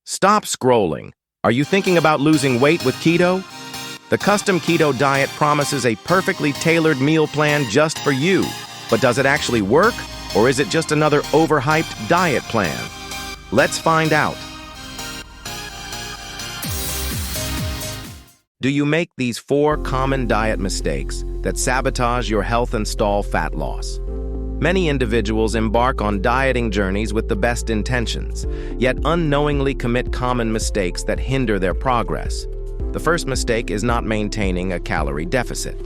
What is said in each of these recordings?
Stop scrolling. Are you thinking about losing weight with keto? The Custom Keto Diet promises a perfectly tailored meal plan just for you. But does it actually work? Or is it just another overhyped diet plan? Let's find out. Do you make these 4 common diet mistakes that sabotage your health and stall fat loss? Many individuals embark on dieting journeys with the best intentions, yet unknowingly commit common mistakes that hinder their progress. The first mistake is not maintaining a calorie deficit.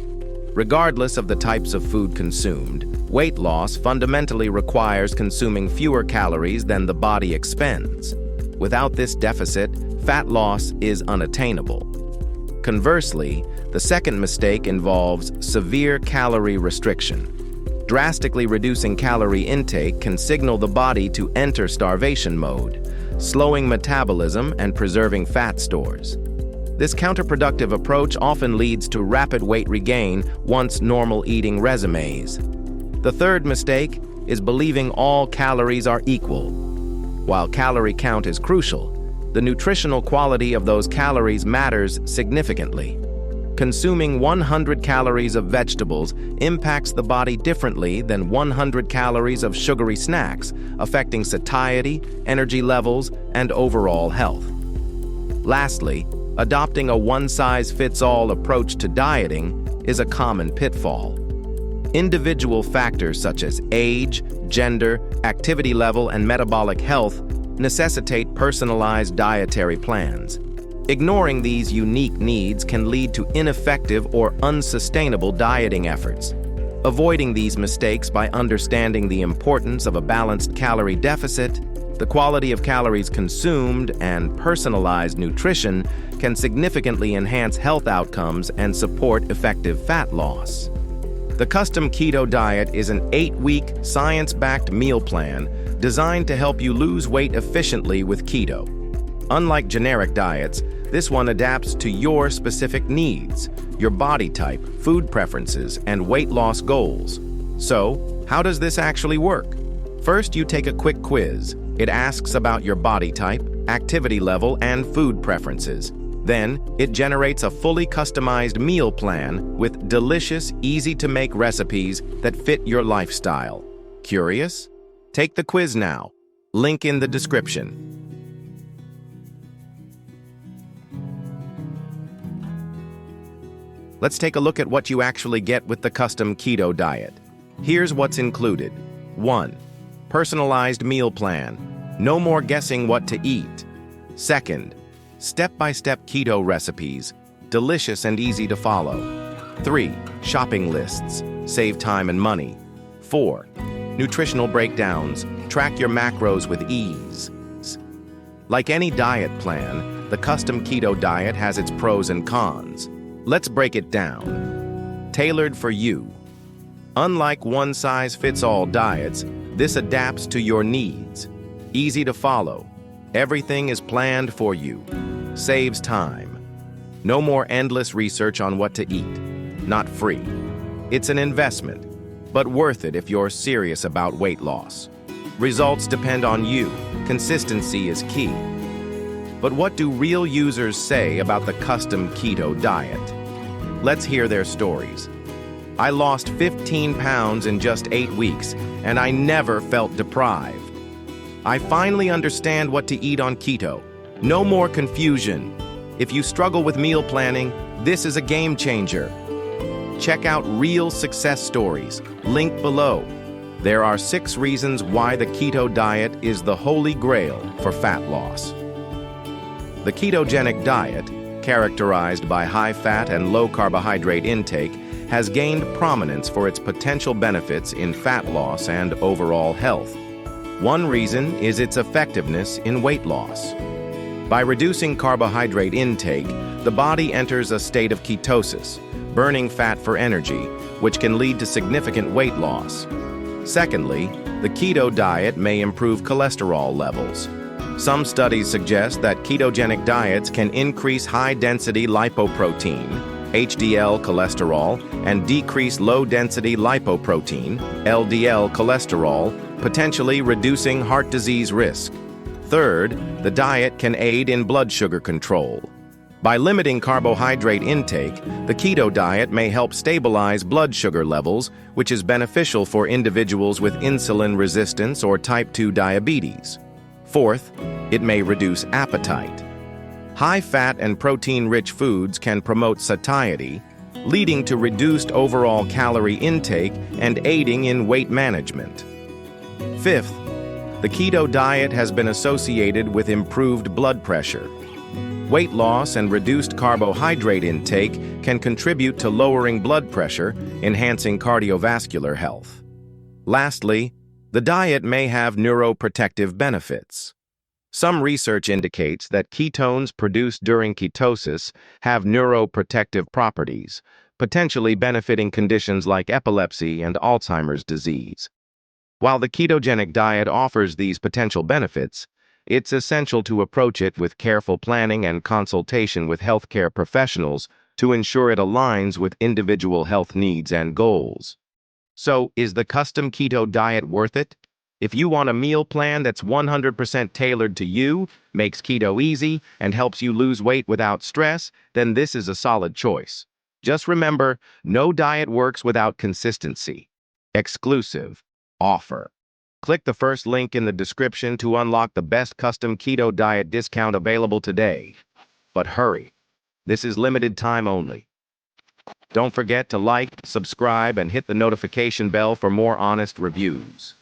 Regardless of the types of food consumed, weight loss fundamentally requires consuming fewer calories than the body expends. Without this deficit, fat loss is unattainable. Conversely, the second mistake involves severe calorie restriction. Drastically reducing calorie intake can signal the body to enter starvation mode, slowing metabolism and preserving fat stores. This counterproductive approach often leads to rapid weight regain once normal eating resumes. The third mistake is believing all calories are equal. While calorie count is crucial, the nutritional quality of those calories matters significantly. Consuming 100 calories of vegetables impacts the body differently than 100 calories of sugary snacks, affecting satiety, energy levels, and overall health. Lastly, adopting a one-size-fits-all approach to dieting is a common pitfall. Individual factors such as age, gender, activity level, and metabolic health necessitate personalized dietary plans. Ignoring these unique needs can lead to ineffective or unsustainable dieting efforts. Avoiding these mistakes by understanding the importance of a balanced calorie deficit, the quality of calories consumed, and personalized nutrition can significantly enhance health outcomes and support effective fat loss. The Custom Keto Diet is an 8-week, science-backed meal plan designed to help you lose weight efficiently with keto. Unlike generic diets, this one adapts to your specific needs, your body type, food preferences, and weight loss goals. So, how does this actually work? First, you take a quick quiz. It asks about your body type, activity level, and food preferences. Then, it generates a fully customized meal plan with delicious, easy-to-make recipes that fit your lifestyle. Curious? Take the quiz now. Link in the description. Let's take a look at what you actually get with the Custom Keto Diet. Here's what's included. 1. Personalized meal plan. No more guessing what to eat. 2. Step-by-step keto recipes. Delicious and easy to follow. 3. Shopping lists. Save time and money. 4. Nutritional breakdowns. Track your macros with ease. Like any diet plan, the Custom Keto Diet has its pros and cons. Let's break it down. Tailored for you. Unlike one-size-fits-all diets, this adapts to your needs. Easy to follow. Everything is planned for you. Saves time. No more endless research on what to eat. Not free. It's an investment, but worth it if you're serious about weight loss. Results depend on you. Consistency is key. But what do real users say about the Custom Keto Diet? Let's hear their stories. I lost 15 pounds in just 8 weeks, and I never felt deprived. I finally understand what to eat on keto. No more confusion. If you struggle with meal planning, this is a game changer. Check out real success stories. Link below. There are 6 reasons why the keto diet is the holy grail for fat loss. The ketogenic diet, characterized by high fat and low carbohydrate intake, has gained prominence for its potential benefits in fat loss and overall health. One reason is its effectiveness in weight loss. By reducing carbohydrate intake, the body enters a state of ketosis, burning fat for energy, which can lead to significant weight loss. Secondly, the keto diet may improve cholesterol levels. Some studies suggest that ketogenic diets can increase high-density lipoprotein, HDL cholesterol, and decrease low-density lipoprotein, LDL cholesterol, potentially reducing heart disease risk. Third, the diet can aid in blood sugar control. By limiting carbohydrate intake, the keto diet may help stabilize blood sugar levels, which is beneficial for individuals with insulin resistance or type 2 diabetes. Fourth, it may reduce appetite. High-fat and protein-rich foods can promote satiety, leading to reduced overall calorie intake and aiding in weight management. Fifth, the keto diet has been associated with improved blood pressure. Weight loss and reduced carbohydrate intake can contribute to lowering blood pressure, enhancing cardiovascular health. Lastly, the diet may have neuroprotective benefits. Some research indicates that ketones produced during ketosis have neuroprotective properties, potentially benefiting conditions like epilepsy and Alzheimer's disease. While the ketogenic diet offers these potential benefits, it's essential to approach it with careful planning and consultation with healthcare professionals to ensure it aligns with individual health needs and goals. So, is the custom keto diet worth it? If you want a meal plan that's 100% tailored to you, makes keto easy, and helps you lose weight without stress, then this is a solid choice. Just remember, no diet works without consistency. Exclusive offer. Click the first link in the description to unlock the best custom keto diet discount available today. But hurry, this is limited time only. Don't forget to like, subscribe, and hit the notification bell for more honest reviews.